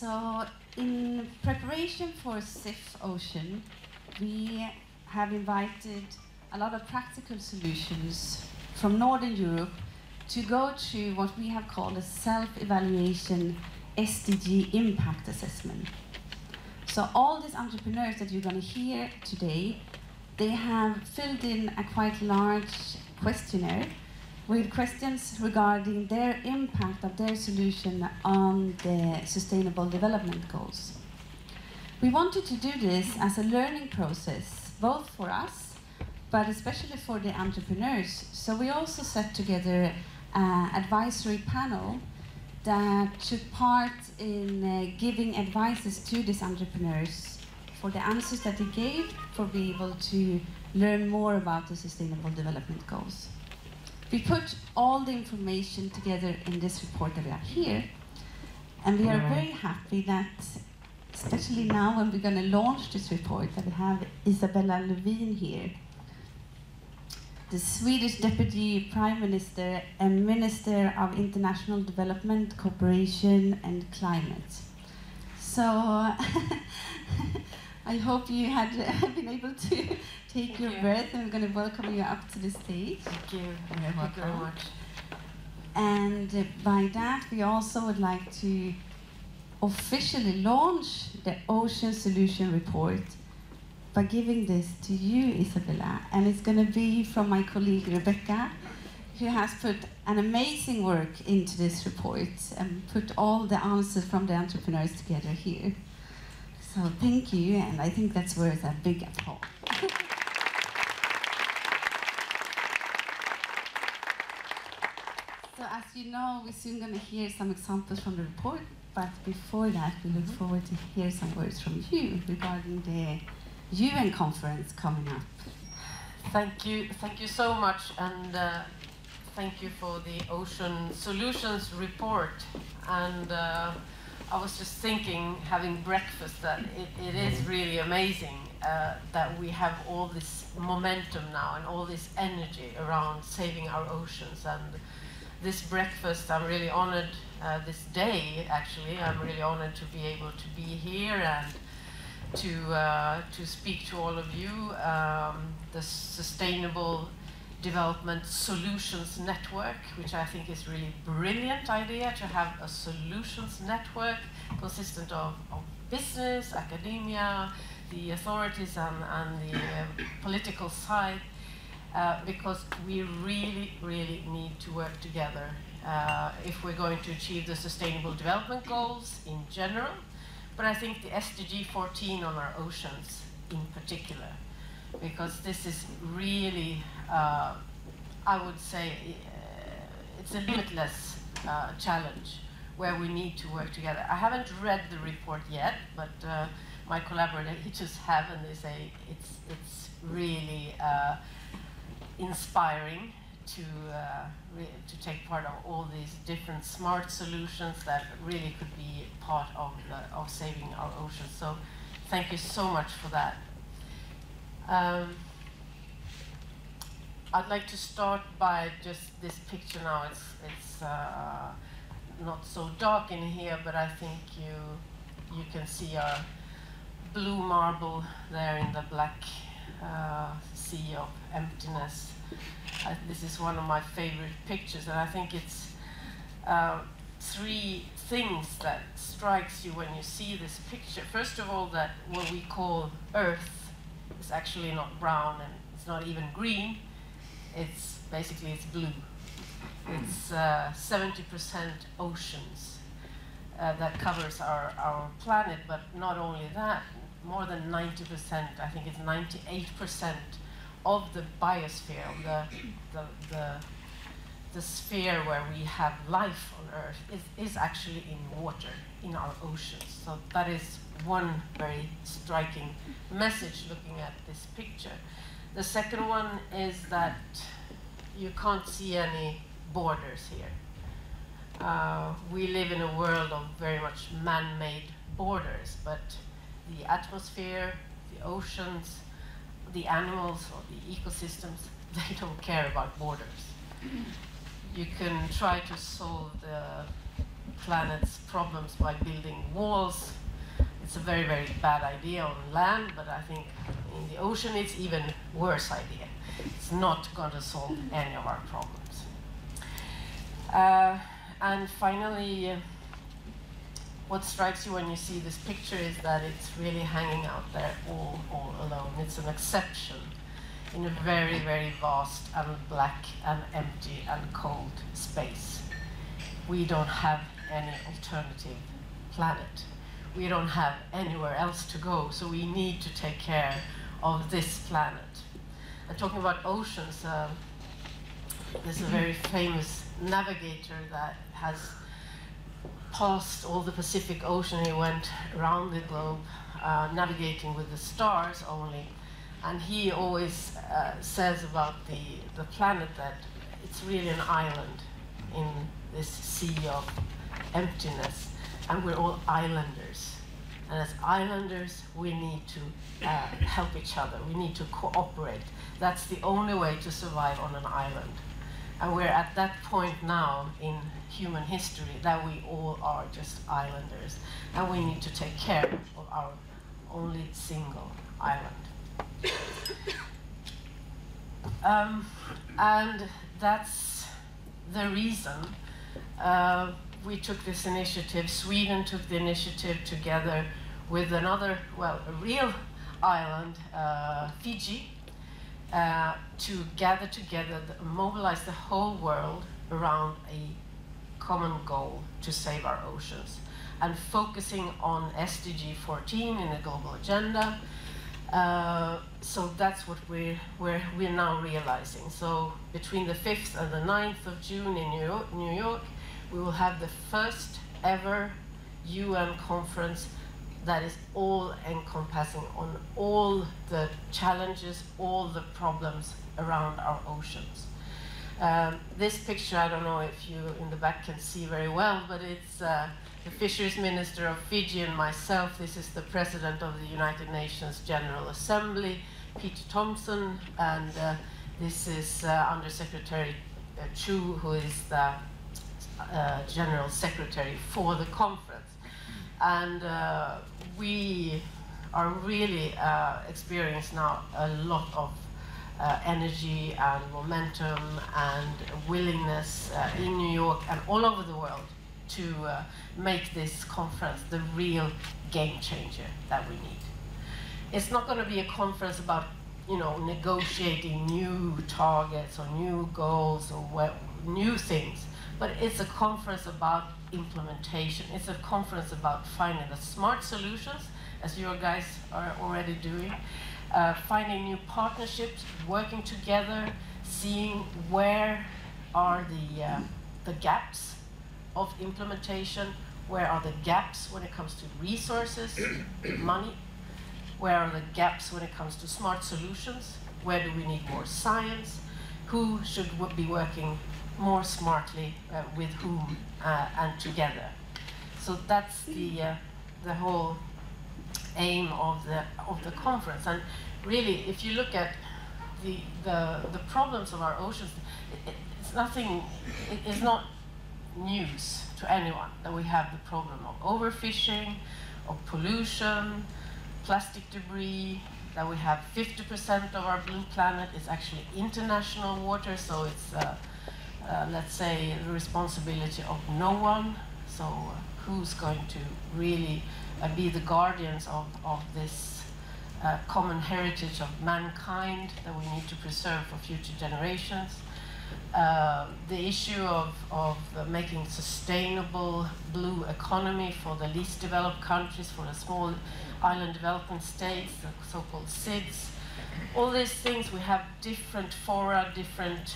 So, in preparation for SIF Ocean, we have invited a lot of practical solutions from Northern Europe to go through what we have called a self-evaluation SDG impact assessment. So all these entrepreneurs that you're going to hear today, they have filled in a quite large questionnaire with questions regarding their impact of their solution on the Sustainable Development Goals. We wanted to do this as a learning process, both for us, but especially for the entrepreneurs. So we also set together an advisory panel that took part in giving advices to these entrepreneurs for the answers that they gave, for being able to learn more about the Sustainable Development Goals. We put all the information together in this report that we have here, and we are very happy that, especially now when we're going to launch this report, that we have Isabella Lövin here, the Swedish Deputy Prime Minister and Minister of International Development, Cooperation and Climate. So I hope you had been able to take your breath, and we're going to welcome you up to the stage. Thank you very much. And by that, we also would like to officially launch the Ocean Solution Report by giving this to you, Isabella. And it's going to be from my colleague Rebecca, who has put an amazing work into this report and put all the answers from the entrepreneurs together here. So thank you, and I think that's worth a big applause. So as you know, we're soon going to hear some examples from the report, but before that, we look forward to hear some words from you regarding the UN conference coming up. Thank you so much, and thank you for the Ocean Solutions report. And I was just thinking, having breakfast, that it is really amazing that we have all this momentum now and all this energy around saving our oceans. And this breakfast, I'm really honored, this day actually, I'm really honored to be able to be here and to speak to all of you. The Sustainable Development Solutions Network, which I think is really brilliant idea, to have a solutions network consistent of business, academia, the authorities and the political side, because we really need to work together if we're going to achieve the Sustainable Development Goals in general, but I think the SDG 14 on our oceans in particular, because this is really, I would say, it's a limitless challenge where we need to work together. I haven't read the report yet, but my collaborators have, and they say it's really inspiring to take part of all these different smart solutions that really could be part of saving our oceans. So thank you so much for that. I'd like to start by just this picture now. It's not so dark in here, but I think you can see our blue marble there in the black sea of emptiness. This is one of my favorite pictures, and I think it's three things that strikes you when you see this picture. First of all, that what we call Earth is actually not brown, and it's not even green. It's basically, it's blue. It's 70% oceans that covers our planet, but not only that, more than 90%, I think it's 98% of the biosphere, the sphere where we have life on Earth is actually in water, in our oceans. So that is one very striking message looking at this picture. The second one is that you can't see any borders here. We live in a world of very much man-made borders, but the atmosphere, the oceans, the animals or the ecosystems, they don't care about borders. You can try to solve planet's problems by building walls. It's a very, very bad idea on land, but I think in the ocean it's even worse idea. It's not going to solve any of our problems. And finally, what strikes you when you see this picture is that it's really hanging out there all alone. It's an exception in a very, very vast and black and empty and cold space. We don't have any alternative planet. We don't have anywhere else to go, so we need to take care of this planet. And talking about oceans, there's a very famous navigator that has passed all the Pacific Ocean. He went around the globe navigating with the stars only. And he always says about the planet that it's really an island in this sea of emptiness, and we're all islanders. And as islanders, we need to help each other. We need to cooperate. That's the only way to survive on an island. And we're at that point now in human history that we all are just islanders. And we need to take care of our only single island. And that's the reason we took this initiative. Sweden took the initiative together with another, well, a real island, Fiji, to gather together, mobilize the whole world around a common goal to save our oceans, and focusing on SDG 14 in the global agenda. So that's what we're now realizing. So between the 5th and the 9th of June in New York, we will have the first ever UN conference that is all-encompassing on all the challenges, all the problems around our oceans. This picture, I don't know if you in the back can see very well, but it's the Fisheries Minister of Fiji and myself. This is the President of the United Nations General Assembly, Peter Thompson, and this is Under Secretary Chu, who is the General Secretary for the conference. And we are really experiencing now a lot of energy and momentum and willingness in New York and all over the world to make this conference the real game changer that we need. It's not going to be a conference about, you know, negotiating new targets or new goals or new things, but it's a conference about implementation. It's a conference about finding the smart solutions, as you guys are already doing, finding new partnerships, working together, seeing where are the gaps of implementation, where are the gaps when it comes to resources, money, where are the gaps when it comes to smart solutions, where do we need more science, who should be working more smartly with whom and together. So that's the whole aim of the conference. And really, if you look at the problems of our oceans, it's nothing. It is not news to anyone that we have the problem of overfishing, of pollution, plastic debris, that we have 50% of our blue planet is actually international water, so it's let's say the responsibility of no one. So who's going to really be the guardians of this common heritage of mankind that we need to preserve for future generations? The issue of making sustainable blue economy for the least developed countries, for the small island development states, the so-called SIDS. All these things, we have different fora, different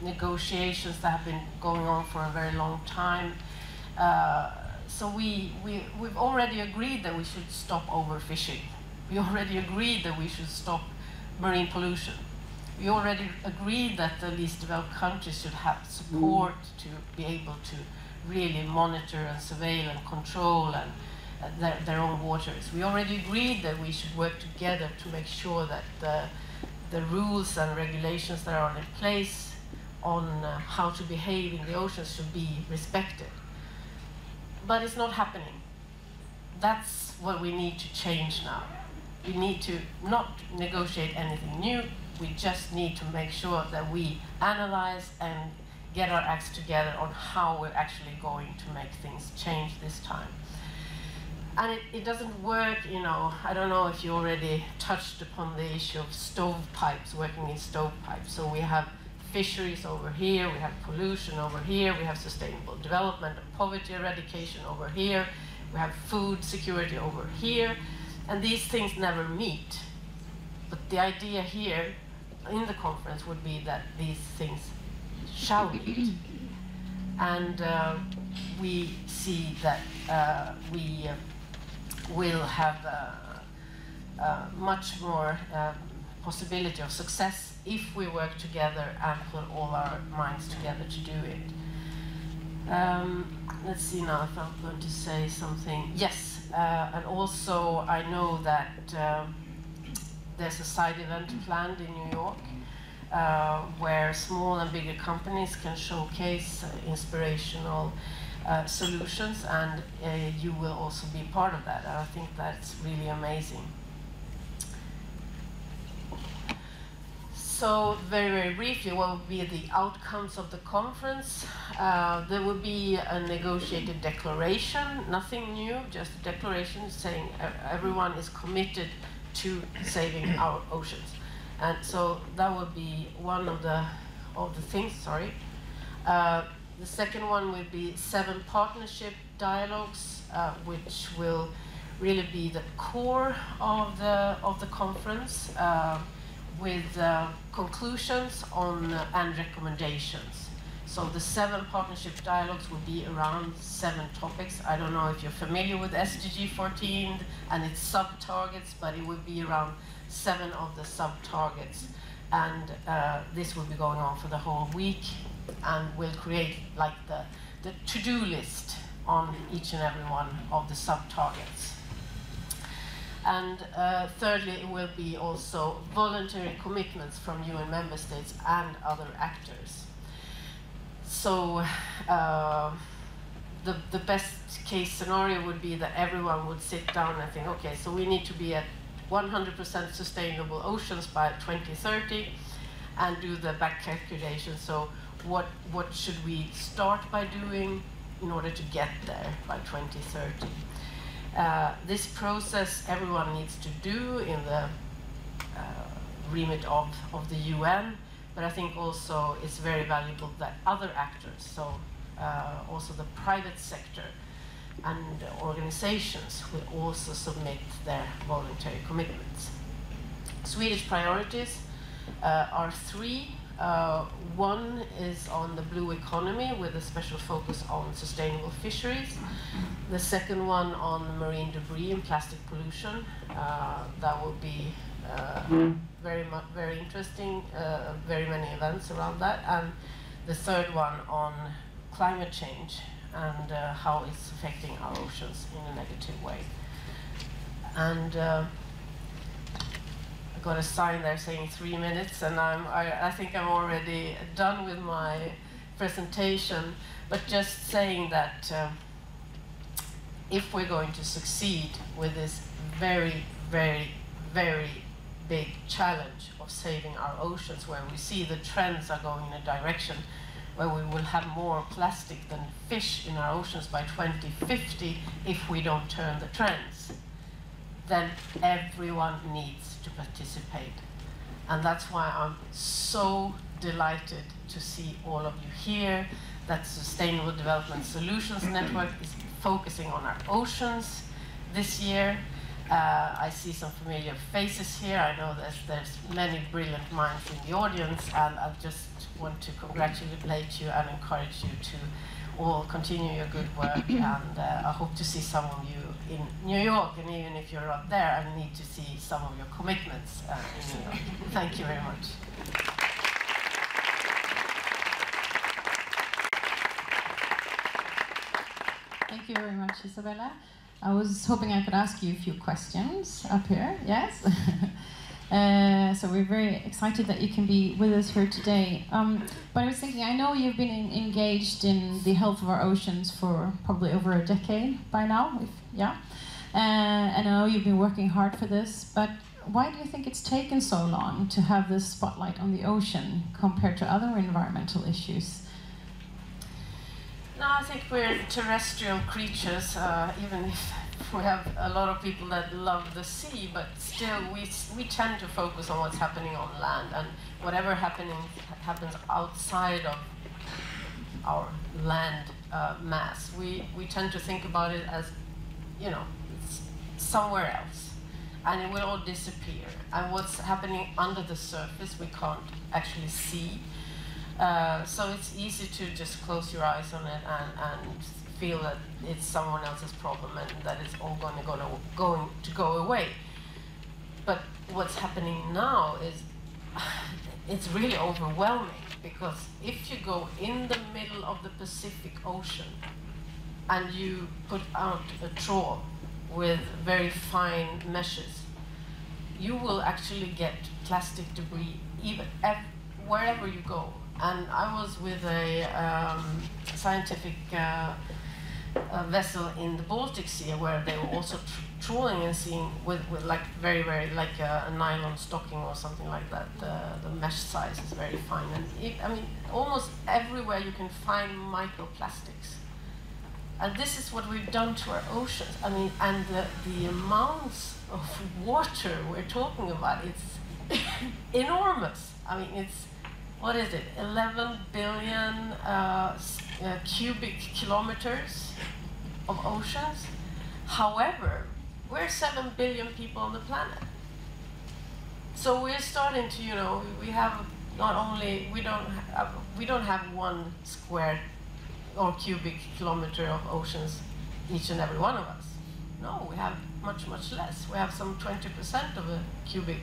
negotiations that have been going on for a very long time. So we've already agreed that we should stop overfishing. We already agreed that we should stop marine pollution. We already agreed that the least developed countries should have support to be able to really monitor and surveil and control and their own waters. We already agreed that we should work together to make sure that the rules and regulations that are in place on how to behave in the oceans should be respected. but it's not happening. That's what we need to change now. We need to not negotiate anything new. We just need to make sure that we analyze and get our acts together on how we're actually going to make things change this time. And it doesn't work, you know, I don't know if you already touched upon the issue of stovepipes, working in stovepipes. So we have fisheries over here, we have pollution over here, we have sustainable development and poverty eradication over here, we have food security over here, and these things never meet. But the idea here in the conference would be that these things shall meet. And we see that we will have much more possibility of success if we work together and put all our minds together to do it. Let's see now if I'm going to say something. Yes, and also I know that there's a side event planned in New York where small and bigger companies can showcase inspirational solutions, and you will also be part of that. And I think that's really amazing. So very, very briefly, what will be the outcomes of the conference? There will be a negotiated declaration, nothing new, just a declaration saying everyone is committed to saving our oceans. And so that will be one of the things, sorry. The second one will be 7 partnership dialogues, which will really be the core of the conference, with conclusions on and recommendations. So the 7 partnership dialogues will be around 7 topics. I don't know if you're familiar with SDG 14 and its sub-targets, but it will be around 7 of the sub-targets. And this will be going on for the whole week, and will create like the to-do list on each and every one of the sub-targets. And thirdly, it will be also voluntary commitments from UN member states and other actors. So the best case scenario would be that everyone would sit down and think, okay, so we need to be at 100% sustainable oceans by 2030, and do the back calculation. So what should we start by doing in order to get there by 2030? This process everyone needs to do in the remit of the UN, but I think also it's very valuable that other actors, so also the private sector and organizations, will also submit their voluntary commitments. Swedish priorities are 3. One is on the blue economy with a special focus on sustainable fisheries. The second one on marine debris and plastic pollution. That will be very interesting, very many events around that. And the third one on climate change and how it's affecting our oceans in a negative way. And got a sign there saying 3 minutes, and I think I'm already done with my presentation, but just saying that if we're going to succeed with this very, very, very big challenge of saving our oceans, where we see the trends are going in a direction where we will have more plastic than fish in our oceans by 2050 if we don't turn the trends, then everyone needs to participate. And that's why I'm so delighted to see all of you here, that Sustainable Development Solutions Network is focusing on our oceans this year. I see some familiar faces here. I know there's many brilliant minds in the audience, and I just want to congratulate you and encourage you to all continue your good work, and I hope to see some of you in New York, and even if you're not there, I need to see some of your commitments in New York. Thank you very much. Thank you very much, Isabella. I was hoping I could ask you a few questions up here, yes? So we're very excited that you can be with us here today. But I was thinking, I know you've been engaged in the health of our oceans for probably over a decade by now, yeah. And I know you've been working hard for this, but why do you think it's taken so long to have this spotlight on the ocean compared to other environmental issues? No, I think we're terrestrial creatures, even if we have a lot of people that love the sea, but still we tend to focus on what's happening on land, and whatever happens outside of our land mass, we tend to think about it as, you know, it's somewhere else, and it will all disappear. And what's happening under the surface we can't actually see. So it's easy to just close your eyes on it and feel that it's someone else's problem and that it's all going to go away. But what's happening now is it's really overwhelming, because if you go in the middle of the Pacific Ocean and you put out a trawl with very fine meshes, you will actually get plastic debris wherever you go. And I was with a scientific vessel in the Baltic Sea, where they were also trawling and seeing with like very like a nylon stocking or something like that. The mesh size is very fine, and I mean almost everywhere you can find microplastics. And this is what we've done to our oceans. I mean, and the amounts of water we're talking about, it's enormous. I mean, it's, what is it, 11 billion cubic kilometers of oceans. However, we're 7 billion people on the planet. So we're starting to, you know, we have not only, we don't have 1 square or cubic kilometer of oceans, each and every one of us. No, we have much less. We have some 20% of a cubic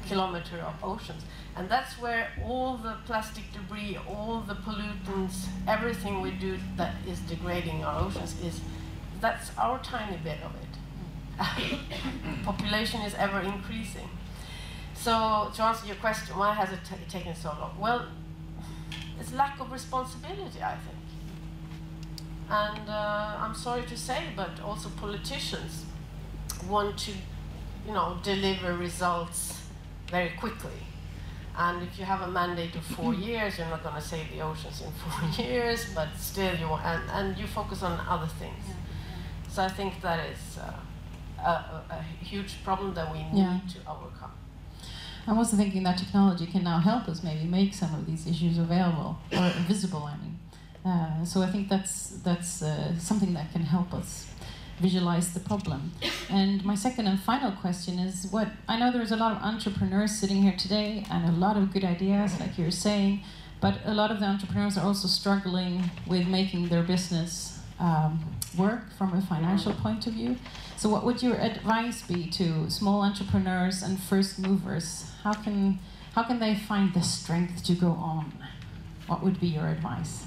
kilometer of oceans. And that's where all the plastic debris, all the pollutants, everything we do that is degrading our oceans that's our tiny bit of it. Population is ever increasing. So to answer your question, why has it taken so long? Well, it's lack of responsibility, I think. And I'm sorry to say, but also politicians want to, you know, deliver results very quickly. And if you have a mandate of 4 years, you're not going to save the oceans in 4 years, but still you want, and you focus on other things. So I think that is a huge problem that we need to overcome. I'm also thinking that technology can now help us maybe make some of these issues available, or visible, I mean. So I think that's something that can help us visualize the problem. And my second and final question is, I know there's a lot of entrepreneurs sitting here today and a lot of good ideas, like you're saying, but a lot of the entrepreneurs are also struggling with making their business work from a financial point of view. So what would your advice be to small entrepreneurs and first movers? How can they find the strength to go on? What would be your advice?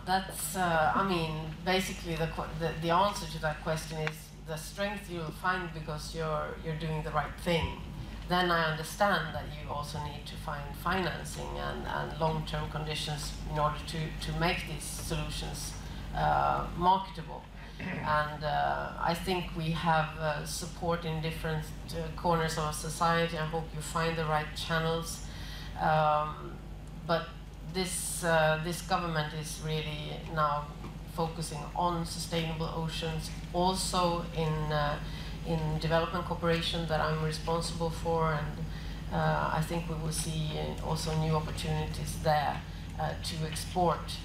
That's, I mean, basically the answer to that question is the strength you'll find because you're doing the right thing. Then I understand that you also need to find financing and long-term conditions in order to make these solutions marketable. And I think we have support in different corners of society. I hope you find the right channels. But this government is really now focusing on sustainable oceans, also in development cooperation that I'm responsible for, and I think we will see also new opportunities there to export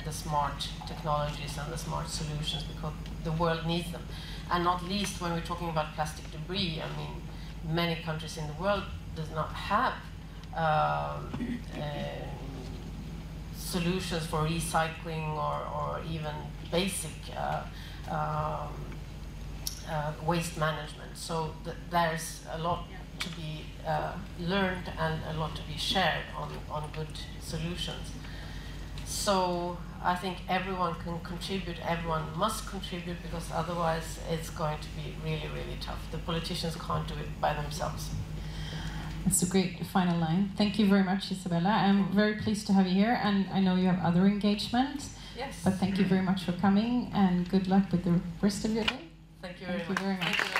the smart technologies and the smart solutions, because the world needs them. And not least when we're talking about plastic debris, I mean, many countries in the world does not have solutions for recycling or even basic waste management. So there's a lot to be learned and a lot to be shared on good solutions. So I think everyone can contribute, everyone must contribute, because otherwise it's going to be really, really tough. The politicians can't do it by themselves. That's a great final line. Thank you very much, Isabella. I'm very pleased to have you here, and I know you have other engagements. Yes. But thank you very much for coming, and good luck with the rest of your day. Thank you very much. Very much. Thank you very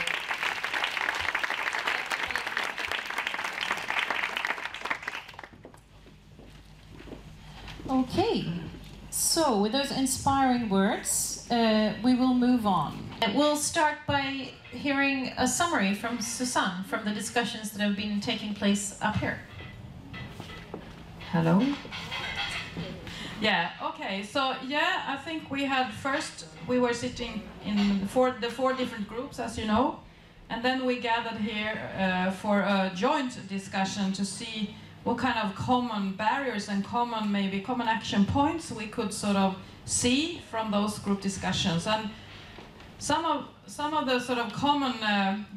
much. Okay, so with those inspiring words, we will move on. We'll start by hearing a summary from Susanne from the discussions that have been taking place up here. Hello. Yeah, okay, so yeah, I think we had first, we were sitting in the four different groups, as you know, and then we gathered here for a joint discussion to see what kind of common barriers and common action points we could sort of see from those group discussions. And some of the sort of common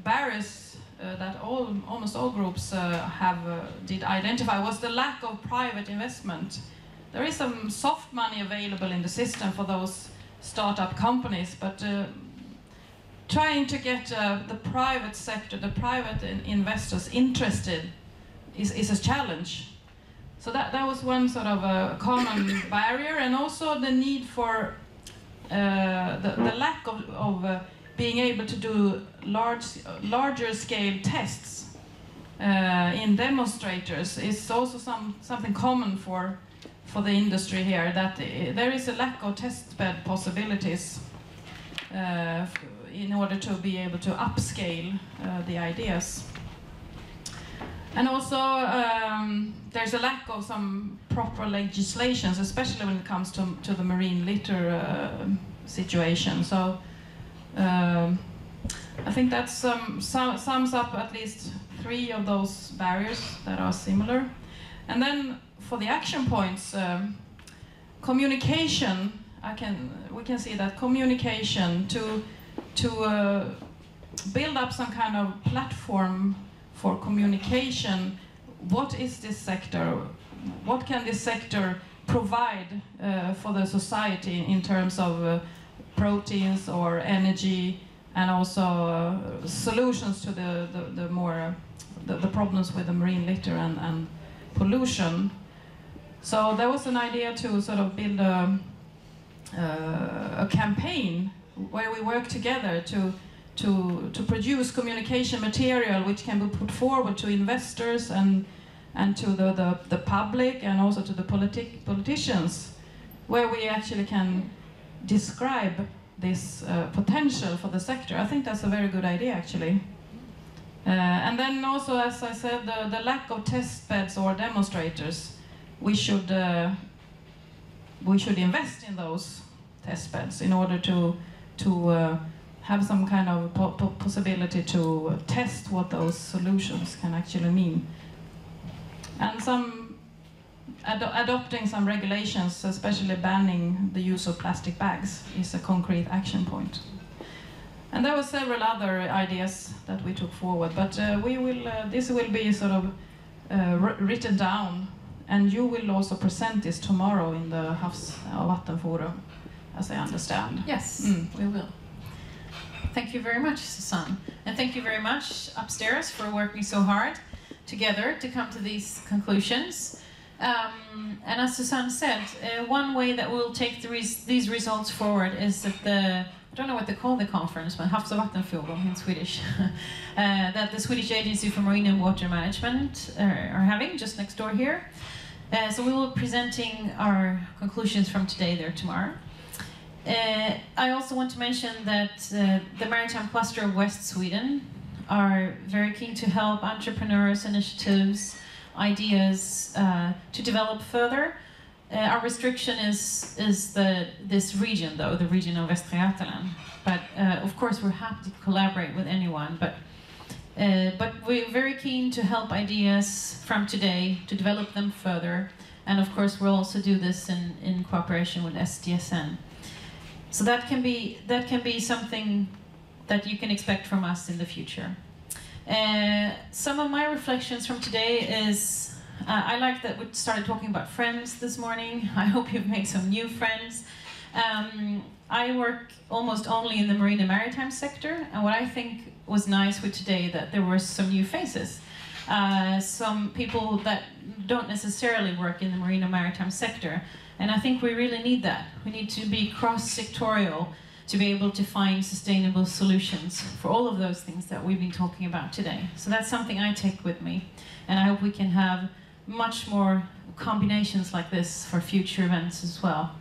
barriers that almost all groups did identify was the lack of private investment. There is some soft money available in the system for those startup companies, but trying to get the private sector, the private investors interested is a challenge. So that was one sort of a common barrier, and also the need for the lack of being able to do larger scale tests in demonstrators is also something common for the industry here, that there is a lack of test bed possibilities in order to be able to upscale the ideas. And also there's a lack of some proper legislations, especially when it comes to the marine litter situation. So I think that sums up at least 3 of those barriers that are similar. And then for the action points, communication, we can see that communication to build up some kind of platform for communication. What is this sector? What can this sector provide for the society in terms of proteins or energy, and also solutions to the problems with the marine litter and pollution? So there was an idea to sort of build a campaign where we work together to produce communication material which can be put forward to investors and to the public, and also to the politicians, where we actually can describe this potential for the sector. I think that's a very good idea, actually. And then also, as I said, the lack of test beds or demonstrators, we should invest in those test beds in order to have some kind of possibility to test what those solutions can actually mean. And some adopting some regulations, especially banning the use of plastic bags, is a concrete action point. And there were several other ideas that we took forward, but this will be sort of written down, and you will also present this tomorrow in the Havs- och Vattenforum, as I understand. Yes, we will. Thank you very much, Susanne. And thank you very much upstairs for working so hard together to come to these conclusions. And as Susanne said, one way that we'll take these results forward is that I don't know what they call the conference, but Havs- och Vattenforum in Swedish, that the Swedish Agency for Marine and Water Management are having just next door here. So we will be presenting our conclusions from today there tomorrow. I also want to mention that the Maritime Cluster of West Sweden are very keen to help entrepreneurs, initiatives, ideas to develop further. Our restriction is this region, though, the region of Västra Götaland. But of course, we're happy to collaborate with anyone. But we're very keen to help ideas from today to develop them further. And of course, we'll also do this in cooperation with SDSN. So that can be something that you can expect from us in the future. Some of my reflections from today is, I like that we started talking about friends this morning. I hope you've made some new friends. I work almost only in the marine and maritime sector, and what I think was nice with today that there were some new faces. some people that don't necessarily work in the marine and maritime sector. And I think we really need that. We need to be cross-sectorial to be able to find sustainable solutions for all of those things that we've been talking about today. So that's something I take with me. And I hope we can have much more combinations like this for future events as well.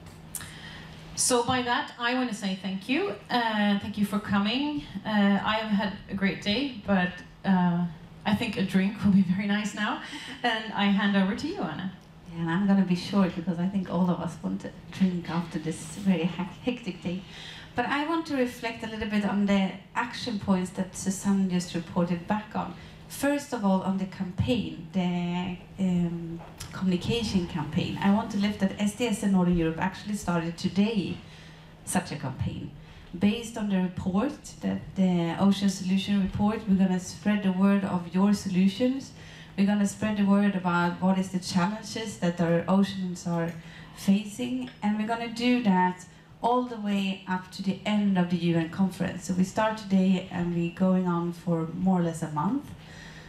So by that, I want to say thank you. Thank you for coming. I have had a great day, but I think a drink will be very nice now. And I hand over to you, Anna. Yeah, and I'm going to be short because I think all of us want a drink after this very hectic day. But I want to reflect a little bit on the action points that Susanne just reported back on. First of all, on the campaign, the communication campaign. I want to lift that SDS in Northern Europe actually started today such a campaign. Based on the report, that the Ocean Solution Report, we're going to spread the word of your solutions. We're going to spread the word about what is the challenges that our oceans are facing, and we're going to do that all the way up to the end of the UN conference. So we start today and we're going on for more or less a month.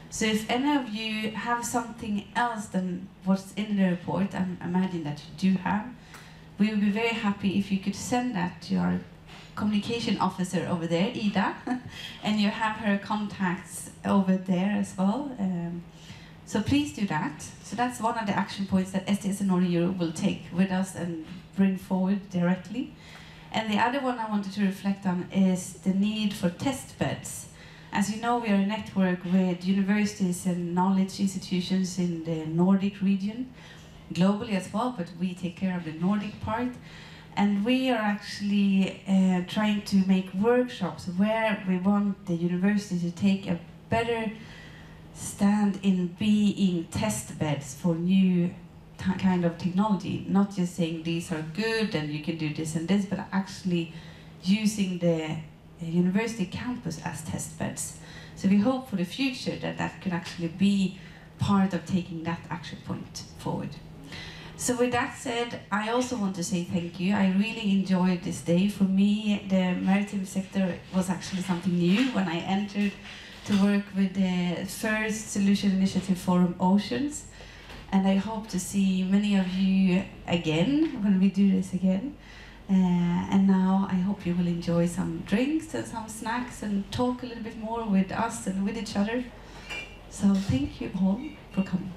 So if any of you have something else than what's in the report, I imagine that you do have, we would be very happy if you could send that to our communication officer over there, Ida, and you have her contacts over there as well. So please do that. So that's one of the action points that SDS in Northern Europe will take with us and bring forward directly. And the other one I wanted to reflect on is the need for test beds. As you know, we are a network with universities and knowledge institutions in the Nordic region, globally as well, but we take care of the Nordic part. And we are actually trying to make workshops where we want the university to take a better stand in being test beds for new kind of technology, not just saying these are good and you can do this and this, but actually using the university campus as test beds. So we hope for the future that that could actually be part of taking that action point forward. So with that said, I also want to say thank you. I really enjoyed this day. For me, the maritime sector was actually something new when I entered to work with the first Solution Initiative Forum Oceans. And I hope to see many of you again when we do this again. And now I hope you will enjoy some drinks and some snacks and talk a little bit more with us and with each other. So thank you all for coming.